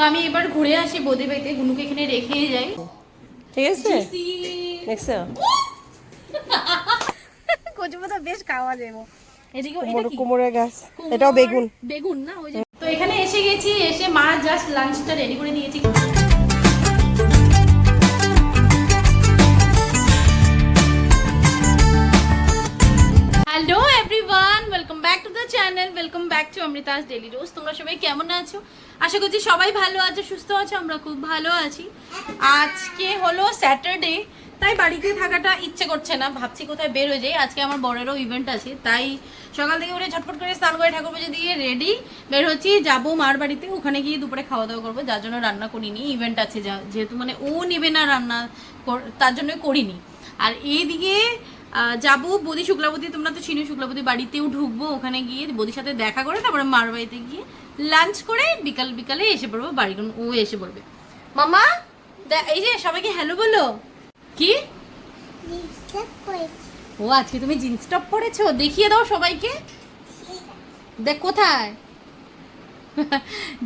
আমি এবার ঘুরে আসি বৌদি বাড়িতে, গুনুকে এখানে রেখেই যাই, ঠিক আছে? দেখছো কচু পাতা বেশ খাওয়া যাবে। এদিকে কুমড়োর গাছ, এটাও বেগুন। বেগুন না ওই যে। তো এখানে এসে গেছি, এসে মা জাস্ট লাঞ্চটা রেডি করে দিয়েছি। Hello everyone, welcome back to the channel, welcome back to Amrita's daily রোজ। তোমরা সবাই কেমন আছো? আশা করছি সবাই ভালো আছো, সুস্থ আছো। আমরা খুব ভালো আছি। আজকে হলো স্যাটারডে, তাই বাড়িতে থাকাটা ইচ্ছে করছে না, ভাবছি কোথায় বের হয়ে যাই। আজকে আমার বড়েরও ইভেন্ট আছে, তাই সকাল থেকে উঠে ঝটপট করে স্নান করে ঠাকুর পুজো দিয়ে রেডি বের হচ্ছি, যাবো মার বাড়িতে। ওখানে গিয়ে দুপুরে খাওয়া দাওয়া করবো, যার জন্য রান্না করিনি। ইভেন্ট আছে যেহেতু, মানে ও নেবে না রান্না, তার জন্যই করিনি। আর এইদিকে যাবো বৌদি শুক্লাবতী, তোমরা তো চিনো শুক্লাবতী, বাড়িতেও ঢুকবো। ওখানে গিয়ে বৌদির সাথে দেখা করে তারপরে মার বাড়িতে গিয়ে লাঞ্চ করে বিকালে এসে পড়বো বাড়ি। ও এসে পড়বে। মামা এই যে সবাইকে হ্যালো বলো। কি ও আজকে তুমি জিন্স টপ পরেছো? দেখিয়ে দাও সবাইকে। দেখ কোথায়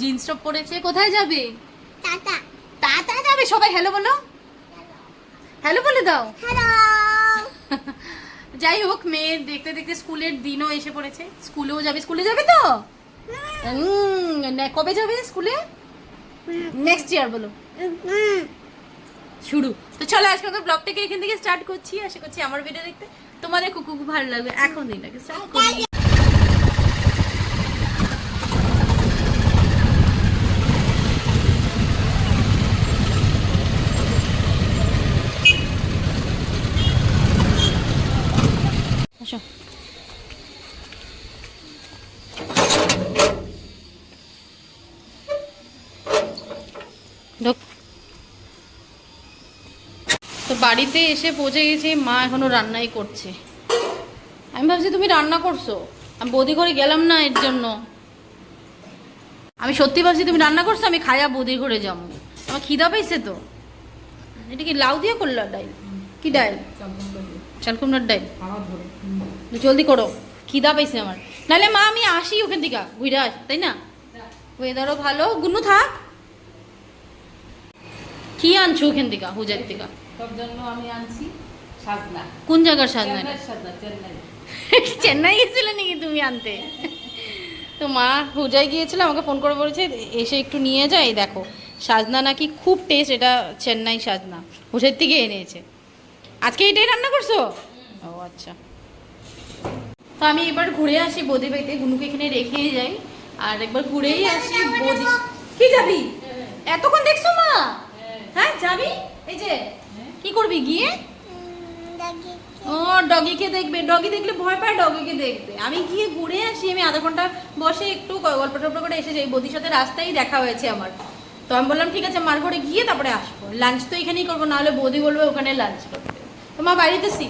জিন্স টপ পরেছে। কোথায় যাবে? টাটা যাবে। সবাই হ্যালো বলো, হ্যালো বলে দাও। যাই হোক, মেয়ের দেখতে দেখতে স্কুলের দিনও এসে পড়েছে। স্কুলেও যাবে। স্কুলে যাবে তো? কবে যাবে স্কুলে? নেক্সট ইয়ার বলো। শুরু। তো চলো আজকে আমরা ব্লগটাকে এখান থেকে স্টার্ট করছি। আশা করছি আমার ভিডিও দেখতে তোমাদের খুব খুব ভালো লাগবে। এখন দিনটাকে স্টার্ট করি। আসো। তো বাড়িতে এসে পৌঁছে গেছি, মা এখনো রান্নাই করছে। আমি ভাবছি তুমি রান্না করছো, আমি বৌদি ঘরে গেলাম না এর জন্য। আমি সত্যি ভাবছি তুমি রান্না করছো, আমি খায়া বৌদির ঘরে যাবো। আমার খিদা পাইছে তো। এটা কি লাউ দিয়ে করলো ডাইল? কি ডাইল? চাল কুমড়ার ডাইল। জলদি করো, খিদা পাইছে আমার। নাহলে মা আমি আসি ওখান থেকে, ঘুরে আসি, তাই না? ওয়েদারও ভালো। গুনু থাক। কি আনছো ওখান থেকে, হুজার থেকে? তোর জন্য আমি আনছি সাজনা। কোন জায়গার সাজনা? সাজনা চেন্নাই। চেন্নাই গেছিলে নাকি তুমি আনতে? তো মা হুজায় গিয়েছিল, আমাকে ফোন করে বলেছে এসে একটু নিয়ে যায়। দেখো সাজনা নাকি খুব টেস্ট, এটা চেন্নাই সাজনা, হুজার থেকে এনেছে। আজকে এটাই রান্না করছো? ও আচ্ছা। তো আমি এবার ঘুরে আসি বৌদি বাড়িতে, গুনুকে এখানে রেখেই যাই আর একবার ঘুরেই আসি। বৌদি কি যাবি? এতক্ষণ দেখছো মা? হ্যাঁ যাবি। এই যে কি করবি গিয়ে? ও ডগিকে দেখবে, ডগি দেখলে ভয় পায়, ডগিকে দেখবে। আমি গিয়ে ঘুরে আসি, আমি আধা ঘন্টা বসে একটু গল্প টল্প করে এসে যাই। বৌদির সাথে রাস্তায় দেখা হয়েছে আমার, তো আমি বললাম ঠিক আছে মার ঘরে গিয়ে তারপরে আসবো। লাঞ্চ তো এখানেই করবো, নাহলে বৌদি বলবে ওখানে লাঞ্চ করতে। তো মা বাড়িতে সি।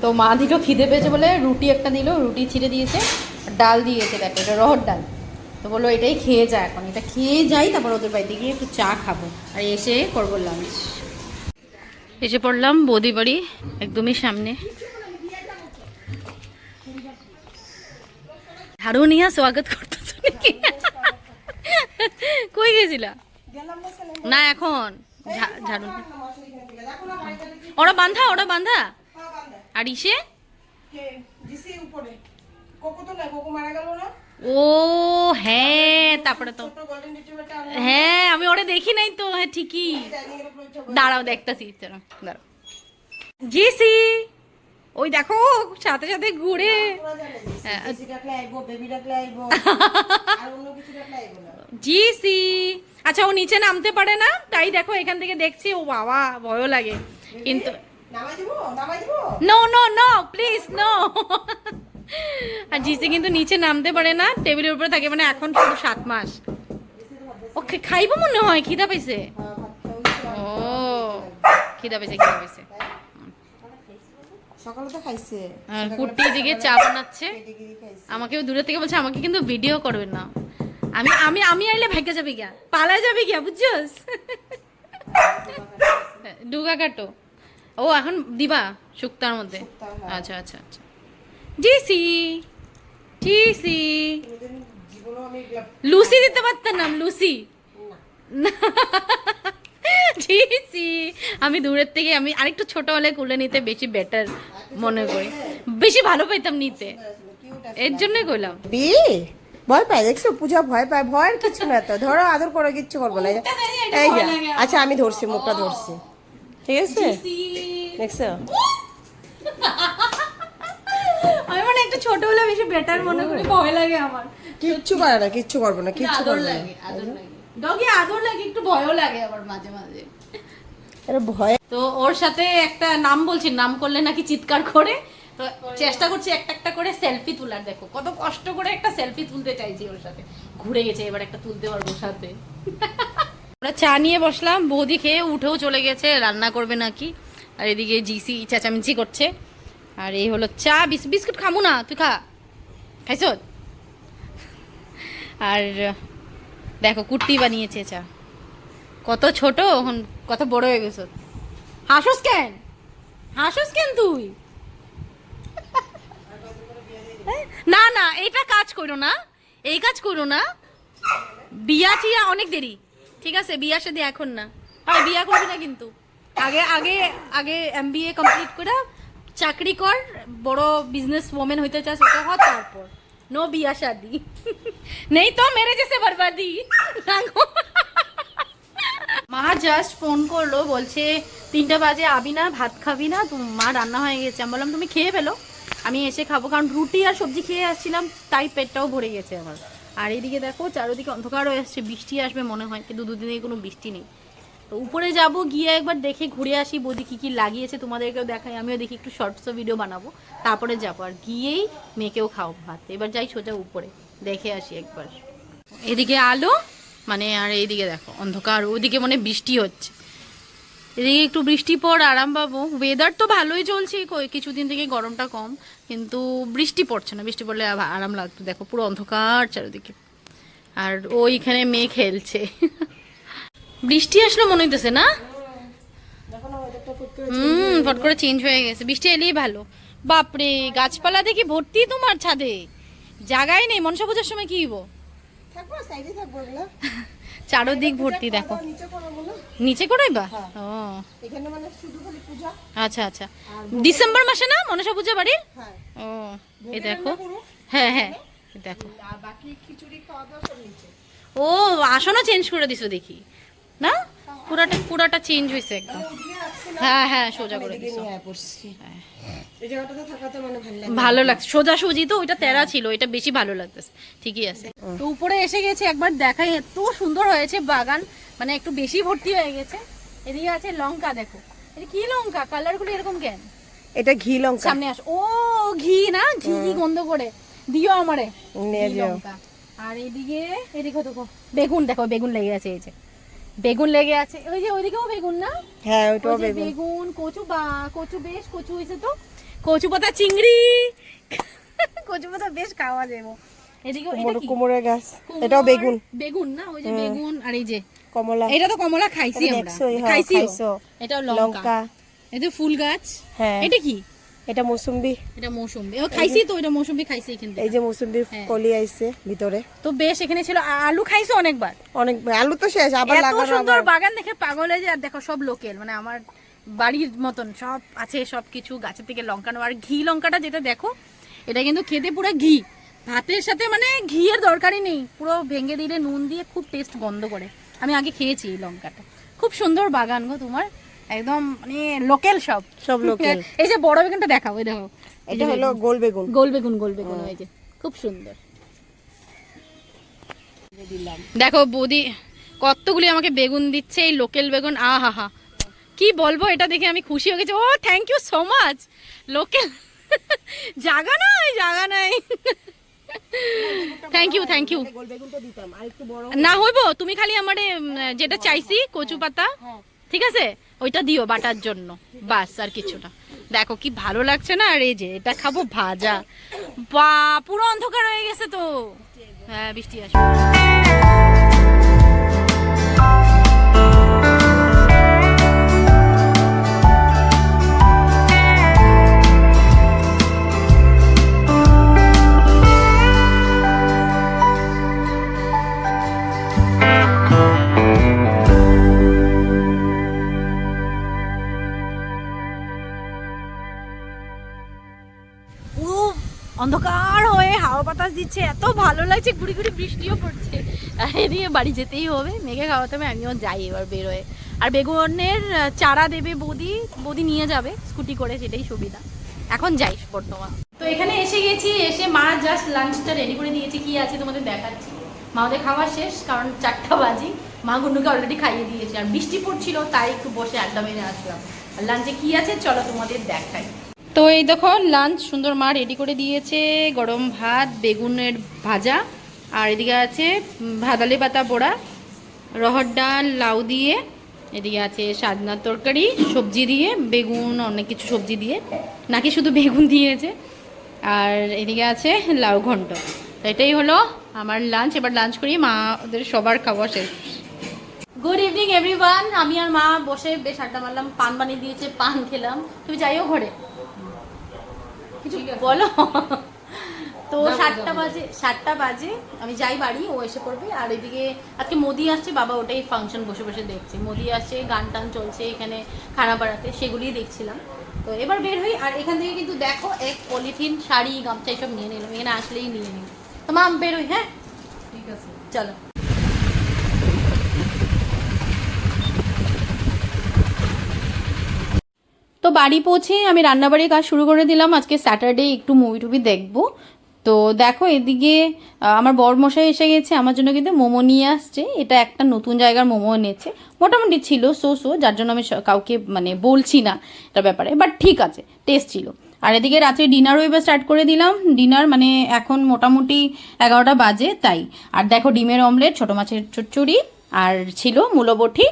তো মা দিল খিদে পেয়েছে বলে রুটি একটা দিল, রুটি ছিঁড়ে দিয়েছে, ডাল দিয়েছে। দেখো এটা রহর ডাল। তো বললো এটাই খেয়ে যা, এখন এটা খেয়ে যাই, তারপর ওদের বাড়িতে গিয়ে একটু চা খাবো আর এসে করবো লাঞ্চ। এসে পড়লাম বৌদি বাড়ি, একদমই সামনে। ঝাড়ু নিয়ে স্বাগত করতেছ নাকি? কই গেছিলা? না এখন ঝাড়ু ওরা বান্ধা, ওরা বান্ধা। আর ইসে ও হ্যাঁ, তারপরে তো হ্যাঁ আমি ওরা দেখি নাই তো। হ্যাঁ ঠিকই, দাঁড়াও দেখতেছি, দাঁড়াও। জিসি ওই দেখো সাথে সাথে ঘুরে। জিসি আচ্ছা, ও নিচে নামতে পারে না, তাই দেখো এখান থেকে দেখছি। ও বাবা ভয়ও লাগে কিন্তু। No no no please no. আর জিসি কিন্তু নিচে নামতে পারে না, টেবিলের উপরে থাকে। মানে এখন শুধু 7 মাস। ওকে খাইবো মনে হয়, খিদা পাইছে। ও খিদা পাইছে, খিদা পাইছে। সকালে তো খাইছে। আর কুর্তি দিকে চা বানাচ্ছে। আমাকেও দূরে থেকে বলছে আমাকে কিন্তু ভিডিও করবেন না। আমি আমি আমি আইলে ভাগ্য যাবে গিয়া, পালা যাবে গিয়া, বুঝছস? ডুগা কাটো। ও এখন দিবা শুক্তার মধ্যে? আচ্ছা আচ্ছা আচ্ছা। জিসি জিসি লুসি দিতে পারতাম না, লুসি জি জি, আমি দূরের থেকে আমি আরেকটু ছোট হলে কুলে নিতে বেশি বেটার মনে করি, বেশি ভালো পাইতাম নিতে, এর জন্যই কইলাম। বিয়ে ভয় পায়, দেখছো পূজা ভয় পায়, ভয়ের কিছু না তো, ধরো আদর করো, কিচ্ছু করবো না। এই যা, আচ্ছা আমি ধরছি, মুখটা ধরছি, ঠিক আছে, দেখছো? আমি মানে একটু ছোট হলে বেশি বেটার মনে করি, ভয় লাগে আমার। কিচ্ছু করে না, কিচ্ছু করবো না, কিচ্ছু আদর করবো না। লাগে, আদর লাগে, ডগি আদর লাগে, একটু ভয়ও লাগে আবার মাঝে মাঝে। আরে ভয়, তো ওর সাথে একটা নাম বলছি, নাম করলে নাকি চিৎকার করে, তো চেষ্টা করছি একটা একটা করে সেলফি তোলার। দেখো কত কষ্ট করে একটা সেলফি তুলতে চাইছি ওর সাথে, ঘুরে গেছে, এবার একটা তুলতে পারবো সাথে। আমরা চা নিয়ে বসলাম, বৌদি খেয়ে উঠেও চলে গেছে, রান্না করবে নাকি, আর এদিকে জিসি চেঁচামেচি করছে। আর এই হলো চা, বিস্কুট খামু না, তুই খা, খাইছ? আর দেখো কুর্তি বানিয়েছে চা, কত ছোট এখন কত বড় হয়ে গেছ। হাসোস কেন, হাসোস কেন তুই? না না, এইটা কাজ করো না, এই কাজ করো না, বিয়া চিয়া অনেক দেরি, ঠিক আছে? বিয়া সাথে এখন না, আর বিয়া করবি না কিন্তু, আগে আগে আগে MBA কমপ্লিট করে চাকরি কর, বড় বিজনেস ওমেন হইতে চাস ওটা হ, তারপর নো বিয়া শাদি, নেই তো মেরে জেসে বরবাদি। মা জাস্ট ফোন করলো, বলছে 3টা বাজে আবি না, ভাত খাবি না? তো মা রান্না হয়ে গেছে। আমি বললাম তুমি খেয়ে ফেলো, আমি এসে খাবো, কারণ রুটি আর সবজি খেয়ে আসছিলাম, তাই পেটটাও ভরে গেছে আমার। আর এইদিকে দেখো চারোদিকে অন্ধকার হয়ে আসছে, বৃষ্টি আসবে মনে হয়, কিন্তু দুদিনে কোনো বৃষ্টি নেই। তো উপরে যাব, গিয়ে একবার দেখে ঘুরে আসি, বৌদি কী কী লাগিয়েছে তোমাদেরকেও দেখাই, আমিও দেখি, একটু শর্টসও ভিডিও বানাবো, তারপরে যাবো। আর গিয়েই মেয়েকেও খাও ভাত। এবার যাই সোজা উপরে, দেখে আসি একবার। এদিকে আলো মানে, আর এইদিকে দেখো অন্ধকার, ওদিকে মানে বৃষ্টি হচ্ছে, এদিকে একটু বৃষ্টি পর আরাম পাবো। ওয়েদার তো ভালোই চলছে, কিছুদিন থেকে গরমটা কম, কিন্তু বৃষ্টি পড়ছে না, বৃষ্টি পড়লে আরাম লাগতো। দেখো পুরো অন্ধকার চারিদিকে, আর ওইখানে মেয়ে খেলছে। বৃষ্টি আসলো মনে হইতেছে না? ফট করে চেঞ্জ হয়ে গেছে, বৃষ্টি এলেই ভালো। বাপরে, গাছপালা দেখি ভর্তি তোমার ছাদে, জায়গায় নেই। মনসা পূজার সময় কি হইব? চারোদিক ভর্তি, দেখো নিচে করাইবা? ও আচ্ছা আচ্ছা, ডিসেম্বর মাসে না মনসা পূজা বাড়ির? ও এই দেখো, হ্যাঁ হ্যাঁ দেখো, ও আসনও চেঞ্জ করে দিছো দেখি না, পুরাটা চেঞ্জ হয়েছে একদম। হ্যাঁ হ্যাঁ, সোজা করে দিছো, ভালো লাগছে, সোজা সুজি তো, ওইটা তেরা ছিল, এটা বেশি ভালো লাগতেছে, ঠিকই আছে। তো উপরে এসে গেছে, একবার দেখাই, এত সুন্দর হয়েছে বাগান, মানে একটু বেশি ভর্তি হয়ে গেছে। এদিকে আছে লঙ্কা, দেখো এটা কি লঙ্কা, কালার গুলো এরকম কেন? এটা ঘি লঙ্কা। সামনে আস, ও ঘি না, ঘি ঘি গন্ধ করে দিও আমারে লঙ্কা। আর এদিকে দেখো বেগুন, দেখো বেগুন লেগে আছে, এই যে বেগুন লেগে আছে, ওই যে ওইদিকেও বেগুন না? হ্যাঁ ওইটাও বেগুন। বেগুন, কচু, কচু বেশ কচু হয়েছে তো, কচু পাতা চিংড়ি, কচু পাতা বেশ খাওয়া যাবো। এদিকে এটা কি? কুমড়োর গাছ, এটাও বেগুন। বেগুন না, ওই যে বেগুন, আর এই যে কমলা, এটা তো কমলা খাইছি আমরা, খাইছো। এটা লঙ্কা, এটা ফুল গাছ। হ্যাঁ এটা কি? এটা মৌসুম্বি। এটা মৌসুম্বি, ও খাইছি তো, এটা মৌসুম্বি খাইছি এখান থেকে। এই যে মৌসুম্বির কলি আইছে ভিতরে, তো বেশ এখানে ছিল। আলু খাইছো অনেকবার? অনেক, আলু তো শেষ, আবার লাগানো। এত সুন্দর বাগান দেখে পাগল হয়ে যায়। আর দেখো সব লোকেল, মানে আমার বাড়ির মতন সব আছে, সব কিছু গাছের থেকে লঙ্কা নেওয়া। আর ঘি লঙ্কাটা যেটা দেখো, এটা কিন্তু খেতে পুরো ঘি, ভাতের সাথে মানে ঘিয়ের দরকারই নেই, পুরো ভেঙে দিলে নুন দিয়ে খুব টেস্ট গন্ধ করে। আমি আগে খেয়েছি এই লঙ্কাটা, খুব সুন্দর বাগান গো তোমার, একদম মানে লোকাল, সব লোকাল। এই যে বড় বেগুনটা দেখাও, ওই দেখো, এটা হলো গোল বেগুন, গোল বেগুন এই যে খুব সুন্দর। দেখো বৌদি কতগুলি আমাকে বেগুন দিচ্ছে, এই লোকাল বেগুন, আহা হা, কি বলবো, এটা দেখে আমি খুশি হয়ে গেছি। ও thank you so much. Local জায়গা নাই, থ্যাংক ইউ। না হইব, তুমি খালি আমারে যেটা চাইছি কচু পাতা, ঠিক আছে, ওইটা দিও বাটার জন্য, বাস, আর কিছু না। দেখো কি ভালো লাগছে না। আর এই যে এটা খাবো ভাজা, বা পুরো অন্ধকার হয়ে গেছে তো, হ্যাঁ বৃষ্টি আসবে। বাতাস দিচ্ছে, এত ভালো লাগছে, গুড়ি গুড়ি বৃষ্টিও পড়ছে। আর এদিকে বাড়ি যেতেই হবে, মেঘে খাওয়াতে হবে, আমিও যাই এবার বেরোয়। আর বেগুনের চারা দেবে বৌদি, বৌদি নিয়ে যাবে স্কুটি করে, সেটাই সুবিধা। এখন যাই বর্তমান। তো এখানে এসে গেছি, এসে মা জাস্ট লাঞ্চটা রেডি করে দিয়েছে, কি আছে তোমাদের দেখাচ্ছি। মা ওদের খাওয়া শেষ, কারণ 4টা বাজি, মা গুন্ডুকে অলরেডি খাইয়ে দিয়েছে। আর বৃষ্টি পড়ছিল, তাই একটু বসে আড্ডা মেরে আসলাম। আর লাঞ্চে কি আছে চলো তোমাদের দেখাই। তো এই দেখো লাঞ্চ সুন্দর মা রেডি করে দিয়েছে, গরম ভাত, বেগুনের ভাজা, আর এদিকে আছে ভাদালে পাতা পোড়া, রহর ডাল লাউ দিয়ে, এদিকে আছে সাজনার তরকারি সবজি দিয়ে, বেগুন অনেক কিছু সবজি দিয়ে, নাকি শুধু বেগুন দিয়েছে, আর এদিকে আছে লাউ ঘন্ট। তো এটাই হলো আমার লাঞ্চ। এবার লাঞ্চ করি, মা ওদের সবার খাওয়া শেষ। গুড ইভিনিং এভরিওয়ান, আমি আর মা বসে বেশ আড্ডা মারলাম, পান বানিয়ে দিয়েছে, পান খেলাম। তুমি যাইও ঘরে, কিছু বলো। তো 7টা বাজে আমি যাই বাড়ি, ও এসে পড়বে। আর এদিকে আজকে মোদি আসছে, বাবা ওটাই ফাংশন বসে বসে দেখছে। মোদি আসছে, গান টান চলছে এখানে খানা পাড়াতে, সেগুলিই দেখছিলাম। তো এবার বের হই। আর এখান থেকে কিন্তু দেখো এক পলিথিন শাড়ি গামছা এইসব নিয়ে নিলাম, এখানে আসলেই নিয়ে নিই। তো মা বের হই, হ্যাঁ ঠিক আছে। চলো। তো বাড়ি পৌঁছে আমি রান্নাবাড়ির কাজ শুরু করে দিলাম। আজকে স্যাটারডে, একটু মুভি টুভি দেখবো। তো দেখো এদিকে আমার বরমশাই এসে গেছে, আমার জন্য কিন্তু মোমো নিয়ে আসছে। এটা একটা নতুন জায়গার মোমো এনেছে, মোটামুটি ছিল সো, যার জন্য আমি কাউকে মানে বলছি না এটা ব্যাপারে, বাট ঠিক আছে, টেস্ট ছিল। আর এদিকে রাত্রে ডিনারও এবার স্টার্ট করে দিলাম। ডিনার মানে এখন মোটামুটি 11টা বাজে তাই। আর দেখো ডিমের অমলেট, ছোট মাছের চচ্চড়ি, আর ছিল মূলবটি,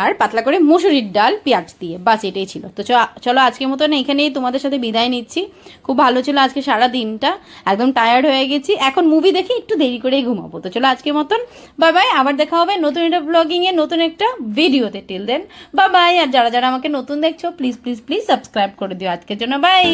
আর পাতলা করে মুসুরির ডাল পেঁয়াজ দিয়ে, বাস এটাই ছিল। তো চলো আজকের মতন এখানেই তোমাদের সাথে বিদায় নিচ্ছি। খুব ভালো ছিল আজকে সারা দিনটা, একদম টায়ার্ড হয়ে গেছি। এখন মুভি দেখে একটু দেরি করেই ঘুমাবো। তো চলো আজকের মতন বাই বাই, আবার দেখা হবে নতুন একটা ব্লগিং এ, নতুন একটা ভিডিওতে। Till then bye bye. আর যারা যারা আমাকে নতুন দেখছো প্লিজ প্লিজ প্লিজ সাবস্ক্রাইব করে দিও। আজকের জন্য বাই।